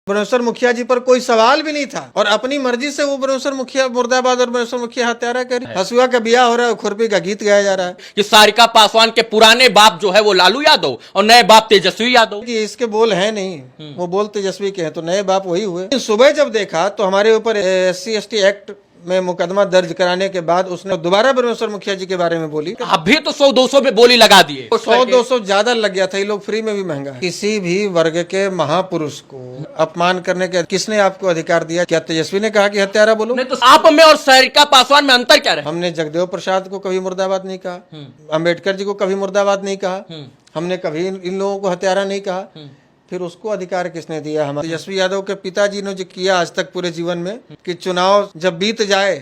ब्रह्मेश्वर मुखिया जी पर कोई सवाल भी नहीं था और अपनी मर्जी से वो ब्रह्मेश्वर मुखिया मुर्दाबाद और ब्रह्मेश्वर मुखिया हत्यारा करी। हसुआ का बियाह हो रहा है, खुरपी का गीत गाया जा रहा है कि सारिका पासवान के पुराने बाप जो है वो लालू यादव और नए बाप तेजस्वी यादव। कि इसके बोल है नहीं, वो बोल तेजस्वी के हैं, तो नए बाप वही हुए। सुबह जब देखा तो हमारे ऊपर SC/ST एक्ट में मुकदमा दर्ज कराने के बाद उसने दोबारा ब्रह्मेश्वर मुखिया जी के बारे में बोली। अभी तो 100-200 पे बोली लगा दिए, 100-200 ज्यादा लग गया था, ये लोग फ्री में भी महंगा है। किसी भी वर्ग के महापुरुष को अपमान करने के किसने आपको अधिकार दिया? क्या तेजस्वी ने कहा कि हत्यारा बोलो? नहीं तो आप में और सारिका पासवान में अंतर क्या रहा? हमने जगदेव प्रसाद को कभी मुर्दाबाद नहीं कहा, अंबेडकर जी को कभी मुर्दाबाद नहीं कहा, हमने कभी इन लोगों को हत्यारा नहीं कहा। फिर उसको अधिकार किसने दिया? हमारे तेजस्वी यादव के पिताजी ने जो किया आज तक पूरे जीवन में कि चुनाव जब बीत जाए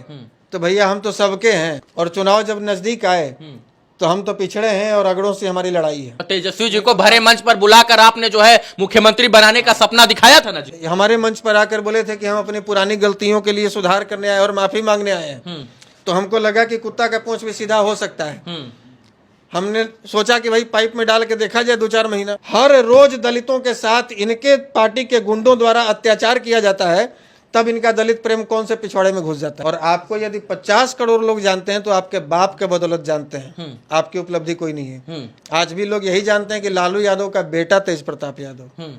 तो भैया हम तो सबके हैं और चुनाव जब नजदीक आए तो हम तो पिछड़े हैं और अगड़ों से हमारी लड़ाई है। तेजस्वी जी को भरे मंच पर बुलाकर आपने जो है मुख्यमंत्री बनाने का सपना दिखाया था ना जी। हमारे मंच पर आकर बोले थे कि हम अपनी पुरानी गलतियों के लिए सुधार करने आए और माफी मांगने आए हैं। तो हमको लगा कि कुत्ता का पूंछ भी सीधा हो सकता है। हमने सोचा कि भाई पाइप में डाल के देखा जाए 2-4 महीना। हर रोज दलितों के साथ इनके पार्टी के गुंडों द्वारा अत्याचार किया जाता है, तब इनका दलित प्रेम कौन से पिछवाड़े में घुस जाता है। और आपको यदि 50 करोड़ लोग जानते हैं तो आपके बाप के बदौलत जानते हैं, आपकी उपलब्धि कोई नहीं है। आज भी लोग यही जानते हैं कि लालू यादव का बेटा तेज प्रताप यादव,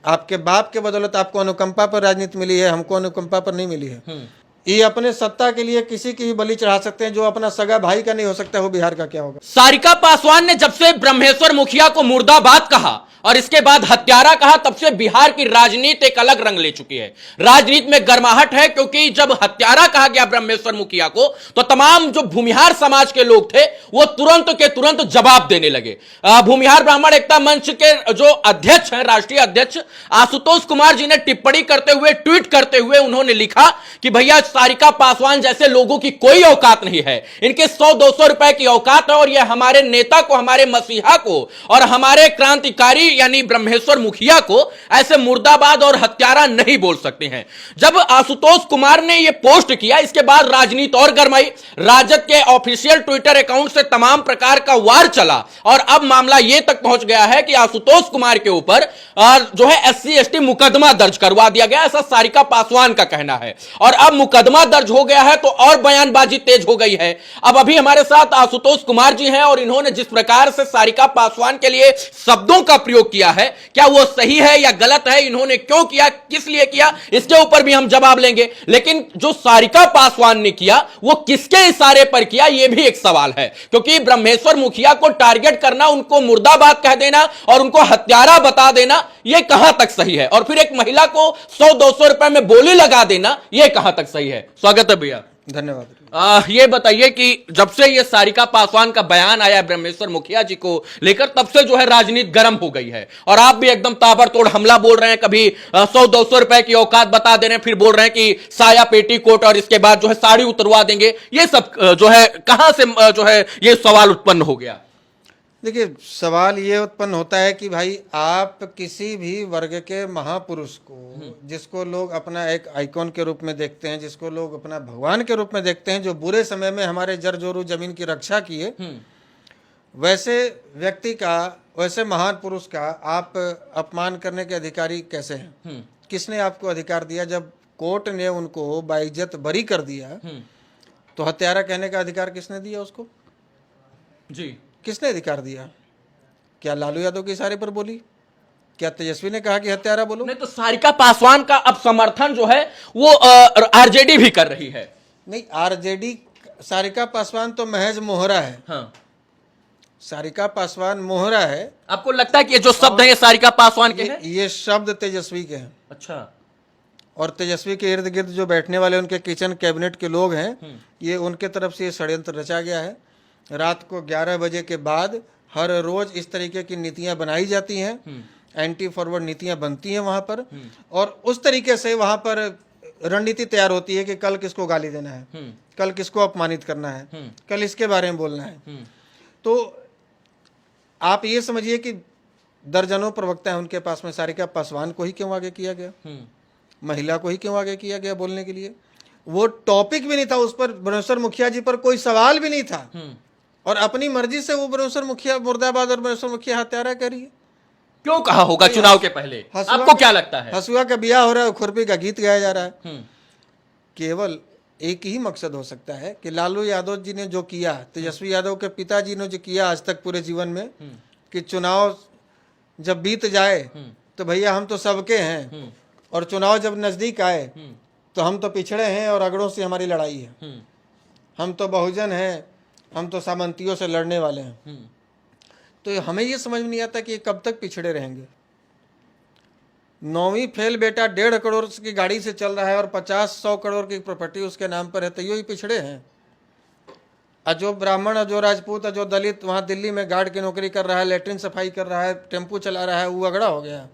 आपके बाप के बदौलत आपको अनुकंपा पर राजनीति मिली है, हमको अनुकंपा पर नहीं मिली है। ये अपने सत्ता के लिए किसी की भी बलि चढ़ा सकते हैं, जो अपना सगा भाई का नहीं हो सकता वो बिहार का क्या होगा? सारिका पासवान ने जब से ब्रह्मेश्वर मुखिया को मुर्दाबाद कहा और इसके बाद हत्यारा कहा, तब से बिहार की राजनीति एक अलग रंग ले चुकी है। राजनीति में गर्माहट है, क्योंकि जब हत्यारा कहा गया ब्रह्मेश्वर मुखिया को तो तमाम जो भूमिहार समाज के लोग थे वो तुरंत के तुरंत जवाब देने लगे। भूमिहार ब्राह्मण एकता मंच के जो अध्यक्ष हैं, राष्ट्रीय अध्यक्ष आशुतोष कुमार जी ने टिप्पणी करते हुए, ट्वीट करते हुए उन्होंने लिखा कि भैया सारिका पासवान जैसे लोगों की कोई औकात नहीं है, इनके 100-200 रुपए की औकात है और यह हमारे नेता को, हमारे मसीहा को और हमारे क्रांतिकारी यानी ब्रह्मेश्वर मुखिया को ऐसे मुर्दाबाद और हत्यारा नहीं बोल सकते हैं। जब आशुतोष कुमार ने यह पोस्ट किया, इसके बाद राजनीति और गरमाई। राजद के ऑफिशियल ट्विटर अकाउंट से तमाम प्रकार का वार चला और अब मामला यह तक पहुंच गया है कि आशुतोष कुमार के ऊपर जो है SC/ST मुकदमा दर्ज करवा दिया गया, ऐसा सारिका पासवान का कहना है। और अब मुकदमा दर्ज हो गया है तो और बयानबाजी तेज हो गई है। अब अभी हमारे साथ आशुतोष कुमार जी हैं और इन्होंने जिस प्रकार से सारिका पासवान के लिए शब्दों का प्रयोग किया है, क्या वो सही है या गलत है, इन्होंने क्यों किया, किस लिए किया, इसके ऊपर भी हम जवाब लेंगे। लेकिन जो सारिका पासवान ने किया वो किसके इशारे पर किया, यह भी एक सवाल है। क्योंकि ब्रह्मेश्वर मुखिया को टारगेट करना, उनको मुर्दाबाद कह देना और उनको हत्यारा बता देना, यह कहां तक सही है? और फिर एक महिला को 100-200 रुपए में बोली लगा देना, यह कहां तक सही है? स्वागत है भैया। धन्यवाद। ये बताइए कि जब से ये सारिका पासवान का बयान आया ब्रह्मेश्वर मुखिया जी को लेकर, तब से जो है राजनीति गर्म हो गई है और आप भी एकदम ताबड़तोड़ हमला बोल रहे हैं। कभी 100-200 रुपए की औकात बता दे रहे हैं, फिर बोल रहे हैं कि साया पेटी कोट और इसके बाद जो है साड़ी उतरवा देंगे। ये सब जो है कहां से जो है ये सवाल उत्पन्न हो गया? देखिए, सवाल ये उत्पन्न होता है कि भाई आप किसी भी वर्ग के महापुरुष को, जिसको लोग अपना एक आइकॉन के रूप में देखते हैं, जिसको लोग अपना भगवान के रूप में देखते हैं, जो बुरे समय में हमारे जर जोरू जमीन की रक्षा किए, वैसे व्यक्ति का, वैसे महान पुरुष का आप अपमान करने के अधिकारी कैसे हैं? किसने आपको अधिकार दिया? जब कोर्ट ने उनको बाइज्जत बरी कर दिया तो हत्यारा कहने का अधिकार किसने दिया उसको? जी, किसने अधिकार दिया? क्या लालू यादव के इशारे पर बोली? क्या तेजस्वी ने कहा कि हत्यारा बोलो? नहीं तो सारिका पासवान का अब समर्थन जो है वो आरजेडी भी कर रही है। नहीं, आरजेडी, सारिका पासवान तो महज मोहरा है। हाँ, सारिका पासवान मोहरा है। आपको लगता है कि ये जो शब्द है ये सारिका पासवान के हैं? ये शब्द तेजस्वी के हैं। अच्छा। और तेजस्वी के इर्द गिर्द जो बैठने वाले उनके किचन कैबिनेट के लोग हैं, ये उनके तरफ से ये षड्यंत्र रचा गया है। रात को 11 बजे के बाद हर रोज इस तरीके की नीतियां बनाई जाती हैं, एंटी फॉरवर्ड नीतियां बनती हैं वहां पर, और उस तरीके से वहां पर रणनीति तैयार होती है कि कल किसको गाली देना है, कल किसको अपमानित करना है, कल इसके बारे में बोलना है। तो आप ये समझिए कि दर्जनों प्रवक्ता हैं उनके पास में, सारिका पासवान को ही क्यों आगे किया गया, महिला को ही क्यों आगे किया गया बोलने के लिए? वो टॉपिक भी नहीं था, उस पर ब्रह्मेश्वर मुखिया जी पर कोई सवाल भी नहीं था और अपनी मर्जी से वो ब्रह्मेश्वर मुखिया मुर्दाबाद और ब्रह्मेश्वर मुखिया हत्यारा करिए। क्यों कहा होगा चुनाव के पहले? हसुआ आपको क्या लगता है? हसुआ का ब्याह हो रहा है, खुरपी का गीत गाया जा रहा है। हम्म, केवल एक ही मकसद हो सकता है कि लालू यादव जी ने जो किया, तेजस्वी यादव के पिताजी ने जो किया आज तक पूरे जीवन में, कि चुनाव जब बीत जाए तो भैया हम तो सबके हैं, और चुनाव जब नजदीक आए तो हम तो पिछड़े हैं और अगड़ों से हमारी लड़ाई है, हम तो बहुजन हैं, हम तो सामंतियों से लड़ने वाले हैं। तो हमें ये समझ में नहीं आता कि ये कब तक पिछड़े रहेंगे। 9वीं फेल बेटा 1.5 करोड़ की गाड़ी से चल रहा है और 50-100 करोड़ की प्रॉपर्टी उसके नाम पर है, तो ये ही पिछड़े हैं। और जो ब्राह्मण और जो राजपूत और जो दलित वहाँ दिल्ली में गार्ड की नौकरी कर रहा है, लेटरिन सफाई कर रहा है, टेम्पू चला रहा है, वो अगड़ा हो गया। और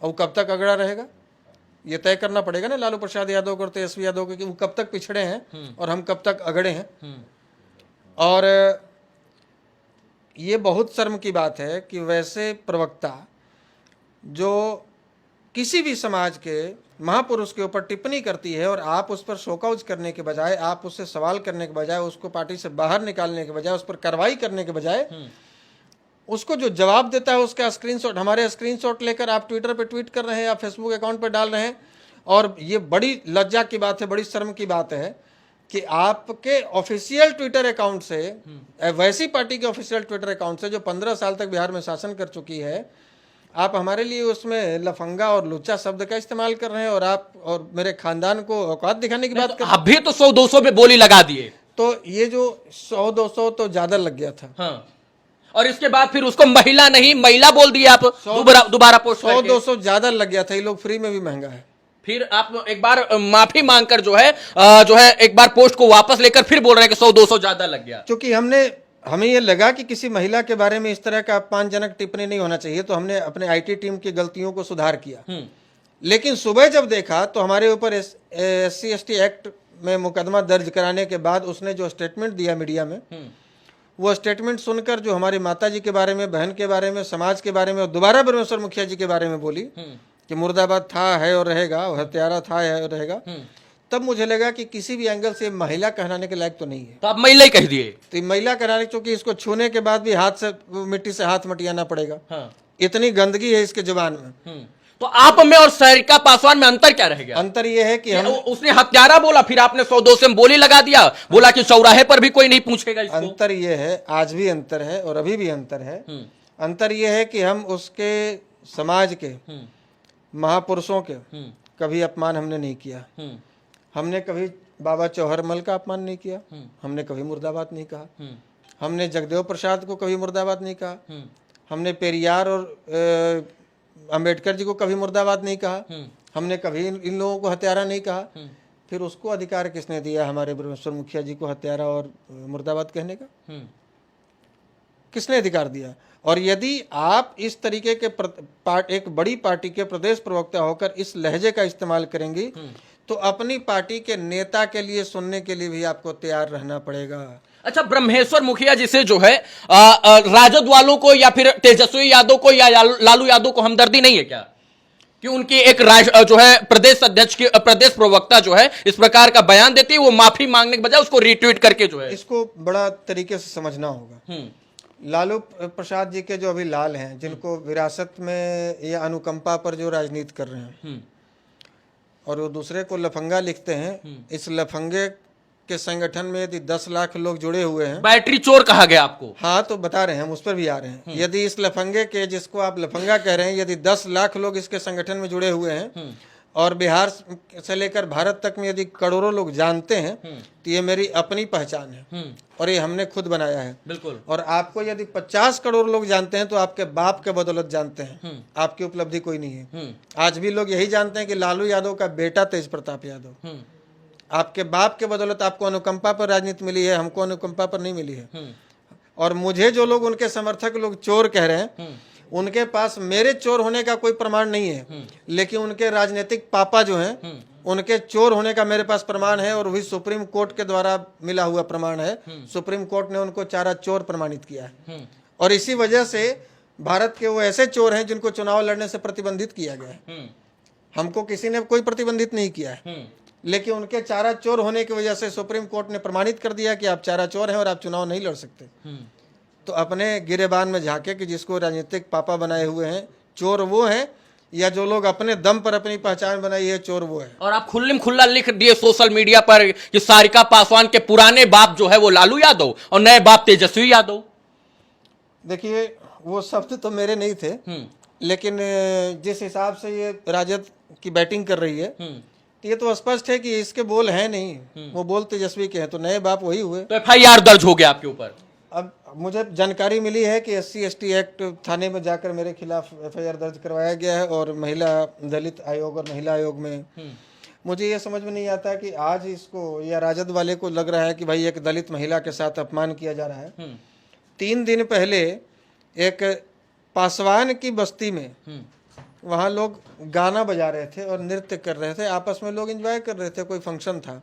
वो कब तक अगड़ा रहेगा, ये तय करना पड़ेगा ना लालू प्रसाद यादव को और तेजस्वी यादव को, कि वो कब तक पिछड़े हैं और हम कब तक अगड़े हैं। और ये बहुत शर्म की बात है कि वैसे प्रवक्ता जो किसी भी समाज के महापुरुष के ऊपर टिप्पणी करती है और आप उस पर शोकआउट करने के बजाय, आप उससे सवाल करने के बजाय, उसको पार्टी से बाहर निकालने के बजाय, उस पर कार्रवाई करने के बजाय, उसको जो जवाब देता है उसका स्क्रीनशॉट, हमारे स्क्रीनशॉट लेकर आप ट्विटर पे ट्वीट कर रहे हैं, आप फेसबुक अकाउंट पर डाल रहे हैं। और ये बड़ी लज्जा की बात है, बड़ी शर्म की बात है कि आपके ऑफिशियल ट्विटर अकाउंट से, वैसी पार्टी के ऑफिशियल ट्विटर अकाउंट से जो 15 साल तक बिहार में शासन कर चुकी है, आप हमारे लिए उसमें लफंगा और लुच्चा शब्द का इस्तेमाल कर रहे हैं, और आप और मेरे खानदान को औकात दिखाने की बात कर रहे हैं। अभी तो 100-200 में बोली लगा दिए। तो ये जो 100-200 तो ज्यादा लग गया था। हाँ। और इसके बाद फिर उसको महिला नहीं महिला बोल दिए आप, दोबारा पोस्ट 100-200 ज्यादा लग गया था। ये लोग फ्री में भी महंगा है। फिर आप एक बार माफी मांगकर जो है एक बार पोस्ट को वापस लेकर फिर बोल रहे हैं कि 100-200 ज्यादा लग गया। क्योंकि हमें ये लगा कि किसी महिला के बारे में इस तरह का अपमानजनक टिप्पणी नहीं होना चाहिए, तो हमने अपने आईटी टीम की गलतियों को सुधार किया। लेकिन सुबह जब देखा तो हमारे ऊपर SC/ST एक्ट में मुकदमा दर्ज कराने के बाद उसने जो स्टेटमेंट दिया मीडिया में, वो स्टेटमेंट सुनकर जो हमारी माता जी के बारे में, बहन के बारे में, समाज के बारे में, और दोबारा ब्रह्मेश्वर मुखिया जी के बारे में बोली कि मुर्दाबाद था, है और रहेगा, और हत्यारा था, है और रहेगा, तब मुझे लगा कि किसी भी एंगल से महिला कहलाने के लायक तो नहीं है। तो आप महिला ही कह दिए। तो महिला कहलाने, क्योंकि इसको छूने के बाद भी हाथ से, मिट्टी से हाथ मटियाना पड़ेगा। हाँ। इतनी गंदगी है इसके जुबान में। तो आप में और सारिका पासवान में अंतर क्या रह गया? अंतर यह है कि उसने हत्यारा बोला, फिर आपने 100-200 में बोली लगा दिया, बोला कि चौराहे पर भी कोई नहीं पूछेगा इसको। अंतर यह है, आज भी अंतर है और अभी भी अंतर है। अंतर यह है कि हम उसके समाज के महापुरुषों के कभी अपमान हमने नहीं किया। हमने कभी बाबा चौहरमल का अपमान नहीं किया, हमने कभी मुर्दाबाद नहीं कहा, हमने जगदेव प्रसाद को कभी मुर्दाबाद नहीं कहा, हमने पेरियार और अंबेडकर जी को कभी मुर्दाबाद नहीं कहा, हमने कभी इन लोगों को हत्यारा नहीं कहा। फिर उसको अधिकार किसने दिया हमारे ब्रह्मेश्वर मुखिया जी को हत्यारा और मुर्दाबाद कहने का? किसने अधिकार दिया? और यदि आप इस तरीके के एक बड़ी पार्टी के प्रदेश प्रवक्ता होकर इस लहजे का इस्तेमाल करेंगी तो अपनी पार्टी के नेता के लिए सुनने के लिए भी आपको तैयार रहना पड़ेगा। अच्छा, ब्रह्मेश्वर मुखिया जिसे जो है राजद वालों को या फिर तेजस्वी यादव को या लालू यादव को हमदर्दी नहीं है क्या कि उनकी एक जो है प्रदेश अध्यक्ष की, प्रदेश प्रवक्ता जो है इस प्रकार का बयान देती है, वो माफी मांगने के बजाय उसको रीट्वीट करके जो है, इसको बड़ा तरीके से समझना होगा। लालू प्रसाद जी के जो अभी लाल हैं, जिनको विरासत में या अनुकंपा पर जो राजनीति कर रहे हैं और वो दूसरे को लफंगा लिखते हैं, इस लफंगे के संगठन में यदि 10 लाख लोग जुड़े हुए हैं, बैटरी चोर कहा गया आपको। हाँ, तो बता रहे हैं, हम उस पर भी आ रहे हैं। यदि इस लफंगे के, जिसको आप लफंगा कह रहे हैं, यदि 10 लाख लोग इसके संगठन में जुड़े हुए हैं और बिहार से लेकर भारत तक में यदि करोड़ों लोग जानते हैं, तो ये मेरी अपनी पहचान है और ये हमने खुद बनाया है। बिल्कुल। और आपको यदि 50 करोड़ लोग जानते हैं तो आपके बाप के बदौलत जानते हैं, आपकी उपलब्धि कोई नहीं है। आज भी लोग यही जानते हैं कि लालू यादव का बेटा तेज प्रताप यादव, आपके बाप के बदौलत आपको अनुकंपा पर राजनीति मिली है, हमको अनुकंपा पर नहीं मिली है। और मुझे जो लोग, उनके समर्थक लोग चोर कह रहे हैं, उनके पास मेरे चोर होने का कोई प्रमाण नहीं है, लेकिन उनके राजनीतिक पापा जो हैं, उनके चोर होने का मेरे पास प्रमाण है और वही सुप्रीम कोर्ट के द्वारा मिला हुआ प्रमाण है। सुप्रीम कोर्ट ने उनको चारा चोर प्रमाणित किया है और इसी वजह से भारत के वो ऐसे चोर हैं जिनको चुनाव लड़ने से प्रतिबंधित किया गया है। हमको किसी ने कोई प्रतिबंधित नहीं किया है, लेकिन उनके चारा चोर होने की वजह से सुप्रीम कोर्ट ने प्रमाणित कर दिया कि आप चारा चोर हैं और आप चुनाव नहीं लड़ सकते। तो अपने गिरेबान में झांके कि जिसको राजनीतिक पापा बनाए हुए हैं, चोर वो है या जो लोग अपने दम पर अपनी पहचान बनाई है, चोर वो है। और आप खुल्लम खुल्ला लिख दिए सोशल मीडिया पर कि सारिका पासवान के पुराने बाप जो है वो लालू यादव और नए बाप तेजस्वी यादव। देखिए वो शब्द तो मेरे नहीं थे, लेकिन जिस हिसाब से ये राजद की बैटिंग कर रही है तो ये तो स्पष्ट है कि इसके बोल हैं नहीं, वो बोल तेजस्वी के हैं, तो नए बाप वही हुए। तो FIR दर्ज हो गया आपके ऊपर। अब मुझे जानकारी मिली है कि SC/ST एक्ट थाने में जाकर मेरे खिलाफ FIR दर्ज करवाया गया है और महिला दलित आयोग और महिला आयोग में। मुझे ये समझ में नहीं आता कि आज इसको या राजद वाले को लग रहा है कि भाई एक दलित महिला के साथ अपमान किया जा रहा है। 3 दिन पहले एक पासवान की बस्ती में वहाँ लोग गाना बजा रहे थे और नृत्य कर रहे थे, आपस में लोग एंजॉय कर रहे थे, कोई फंक्शन था।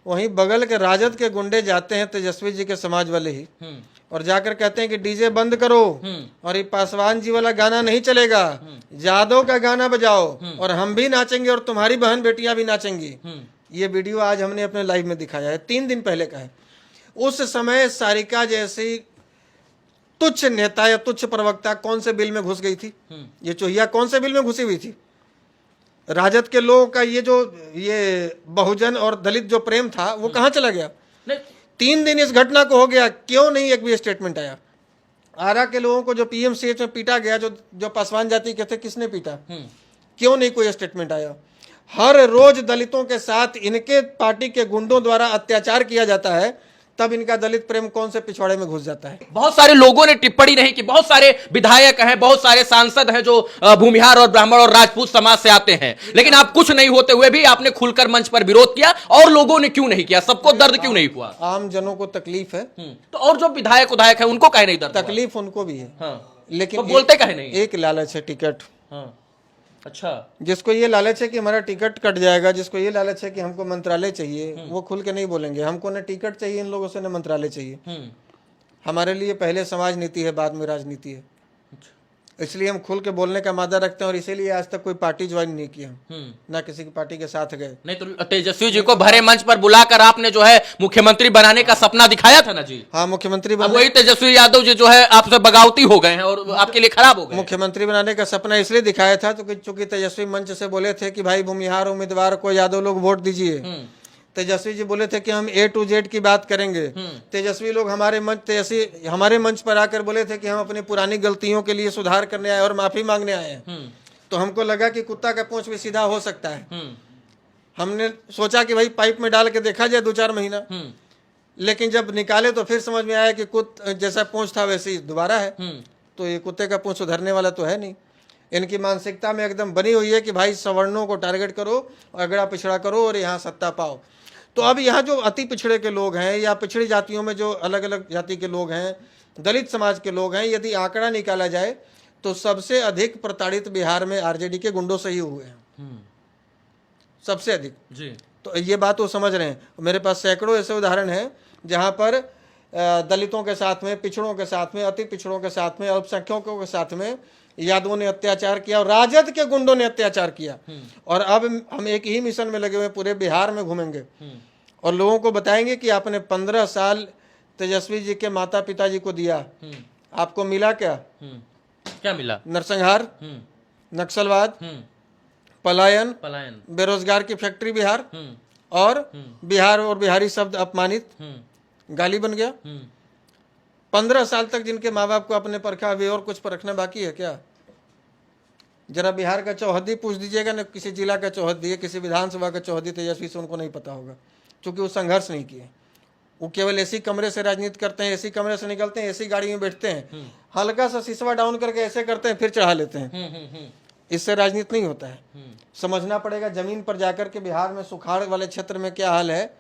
वहीं बगल के राजद के गुंडे जाते हैं तेजस्वी जी के समाज वाले ही और जाकर कहते हैं कि डीजे बंद करो और ये पासवान जी वाला गाना नहीं चलेगा, यादव का गाना बजाओ और हम भी नाचेंगे और तुम्हारी बहन बेटियां भी नाचेंगी। ये वीडियो आज हमने अपने लाइव में दिखाया है, 3 दिन पहले का है। उस समय सारिका जैसी तुच्छ नेता या तुच्छ प्रवक्ता कौन से बिल में घुस गई थी? ये चोहिया कौन से बिल में घुसी हुई थी? राजद के लोगों का ये बहुजन और दलित जो प्रेम था वो कहाँ चला गया? 3 दिन इस घटना को हो गया, क्यों नहीं एक भी स्टेटमेंट आया? आरा के लोगों को जो PMCH में पीटा गया, जो पासवान जाति के थे, किसने पीटा? क्यों नहीं कोई स्टेटमेंट आया? हर रोज दलितों के साथ इनके पार्टी के गुंडों द्वारा अत्याचार किया जाता है, तब इनका दलित प्रेम कौन से पिछवाड़े में घुस जाता है? बहुत सारे लोगों ने टिप्पणी नहीं की, बहुत सारे विधायक हैं, बहुत सारे सांसद हैं जो भूमिहार और ब्राह्मण और राजपूत समाज से आते हैं, लेकिन आप कुछ नहीं होते हुए भी आपने खुलकर मंच पर विरोध किया। और लोगों ने क्यों नहीं किया? सबको दर्द क्यों नहीं हुआ? आम जनों को तकलीफ है तो और जो विधायक उधायक है उनको कहे नहीं दर्द? तकलीफ उनको भी है। हाँ। लेकिन तो बोलते कहे नहीं? एक लालच है टिकट। हाँ। अच्छा। जिसको ये लालच है कि हमारा टिकट कट जाएगा, जिसको ये लालच है कि हमको मंत्रालय चाहिए, वो खुल के नहीं बोलेंगे। हमको न टिकट चाहिए इन लोगों से, न मंत्रालय चाहिए। हमारे लिए पहले समाज नीति है, बाद में राजनीति है। इसलिए हम खुल के बोलने का मादा रखते हैं और इसीलिए आज तक कोई पार्टी ज्वाइन नहीं की हम, ना किसी की पार्टी के साथ गए। नहीं तो तेजस्वी जी को भरे मंच पर बुलाकर आपने जो है मुख्यमंत्री बनाने का सपना दिखाया था ना जी। हाँ, मुख्यमंत्री अब वही तेजस्वी यादव जी जो है आपसे बगावती हो गए हैं और आपके लिए खराब हो गए। मुख्यमंत्री बनाने का सपना इसलिए दिखाया था तो चूंकि तेजस्वी मंच से बोले थे कि भाई भूमिहार उम्मीदवार को यादव लोग वोट दीजिए। तेजस्वी जी बोले थे कि हम A to Z की बात करेंगे। तेजस्वी लोग हमारे मंच पर आकर बोले थे कि हम अपनी पुरानी गलतियों के लिए सुधार करने आए और माफी मांगने आए हैं। तो हमको लगा कि कुत्ता का पूंछ भी सीधा हो सकता है। हमने सोचा कि भाई पाइप में डाल के देखा जाए 2-4 महीना, लेकिन जब निकाले तो फिर समझ में आया कि जैसा पूंछ था वैसे ही दोबारा है। तो ये कुत्ते का पूंछ सुधरने वाला तो है नहीं। इनकी मानसिकता में एकदम बनी हुई है कि भाई सवर्णों को टारगेट करो, अगड़ा पिछड़ा करो और यहाँ सत्ता पाओ। तो अब यहाँ जो अति पिछड़े के लोग हैं या पिछड़ी जातियों में जो अलग अलग जाति के लोग हैं, दलित समाज के लोग हैं, यदि आंकड़ा निकाला जाए तो सबसे अधिक प्रताड़ित बिहार में RJD के गुंडों से ही हुए हैं, सबसे अधिक जी। तो ये बात वो समझ रहे हैं। मेरे पास सैकड़ों ऐसे उदाहरण हैं जहाँ पर दलितों के साथ में, पिछड़ों के साथ में, अति पिछड़ों के साथ में, अल्पसंख्यकों के साथ में यादवों ने अत्याचार किया और राजद के गुंडों ने अत्याचार किया। और अब हम एक ही मिशन में लगे हुए, पूरे बिहार में घूमेंगे और लोगों को बताएंगे कि आपने 15 साल तेजस्वी जी के माता पिता जी को दिया, आपको मिला क्या? क्या मिला? नरसंहार, नक्सलवाद, पलायन, बेरोजगार की फैक्ट्री बिहार, और बिहार और बिहारी शब्द अपमानित, गाली बन गया। 15 साल तक जिनके माँ बाप को अपने परखा, अभी और कुछ परखना बाकी है क्या? जरा बिहार का चौहद्दी पूछ दीजिएगा ना, किसी जिला का चौहद्दी है, किसी विधानसभा का चौहद्दी तेजस्वी से उनको नहीं पता होगा, क्योंकि वो संघर्ष नहीं किए। वो केवल ऐसी कमरे से राजनीति करते हैं, ऐसी कमरे से निकलते हैं, ऐसी गाड़ी में बैठते हैं, हल्का सा सिसवा डाउन करके ऐसे करते हैं, फिर चढ़ा लेते हैं। इससे राजनीति नहीं होता है। समझना पड़ेगा जमीन पर जाकर के बिहार में सुखाड़ वाले क्षेत्र में क्या हाल है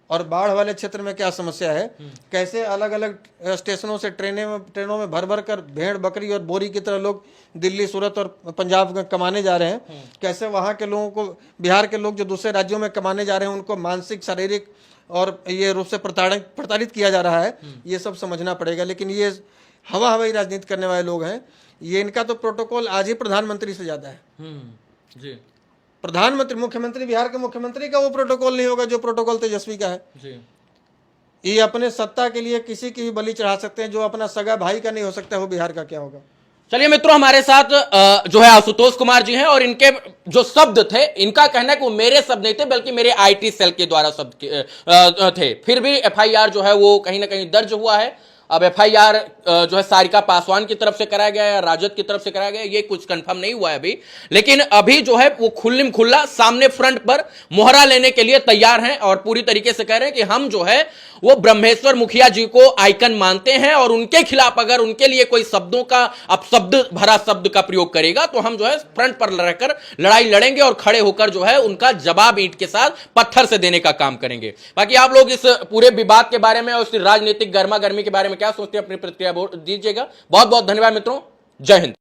और बाढ़ वाले क्षेत्र में क्या समस्या है, कैसे अलग अलग स्टेशनों से ट्रेनों में भर भर कर भेड़ बकरी और बोरी की तरह लोग दिल्ली, सूरत और पंजाब में कमाने जा रहे हैं, कैसे वहाँ के लोगों को, बिहार के लोग जो दूसरे राज्यों में कमाने जा रहे हैं, उनको मानसिक, शारीरिक और ये रूप से प्रताड़ित किया जा रहा है। ये सब समझना पड़ेगा। लेकिन ये हवाई राजनीति करने वाले लोग हैं, ये इनका तो प्रोटोकॉल आज ही प्रधानमंत्री से ज्यादा है जी। प्रधानमंत्री, मुख्यमंत्री, बिहार के मुख्यमंत्री का वो प्रोटोकॉल नहीं होगा जो प्रोटोकॉल तेजस्वी का है जी। ये अपने सत्ता के लिए किसी की भी बलि चढ़ा सकते हैं, जो अपना सगा भाई का नहीं हो सकता, वो बिहार का क्या होगा? चलिए मित्रों, हमारे साथ जो है आशुतोष कुमार जी हैं और इनके जो शब्द थे, इनका कहना है कि वो मेरे शब्द नहीं थे बल्कि मेरे आईटी सेल के द्वारा शब्द थे। फिर भी एफआईआर जो है वो कहीं ना कहीं दर्ज हुआ है। अब एफआईआर जो है सारिका पासवान की तरफ से कराया गया या राजद की तरफ से कराया गया, ये कुछ कंफर्म नहीं हुआ है अभी, लेकिन अभी जो है वो खुल्लम खुल्ला सामने फ्रंट पर मोहरा लेने के लिए तैयार हैं और पूरी तरीके से कह रहे हैं कि हम जो है वो ब्रह्मेश्वर मुखिया जी को आइकन मानते हैं और उनके खिलाफ अगर उनके लिए कोई शब्दों का अपशब्द भरा शब्द का प्रयोग करेगा तो हम जो है फ्रंट पर रहकर लड़ाई लड़ेंगे और खड़े होकर जो है उनका जवाब ईंट के साथ पत्थर से देने का काम करेंगे। बाकी आप लोग इस पूरे विवाद के बारे में और इस राजनीतिक गर्मा गर्मी के बारे में क्या सोचते हैं, अपनी प्रतिक्रिया दीजिएगा। बहुत बहुत धन्यवाद मित्रों, जय हिंद।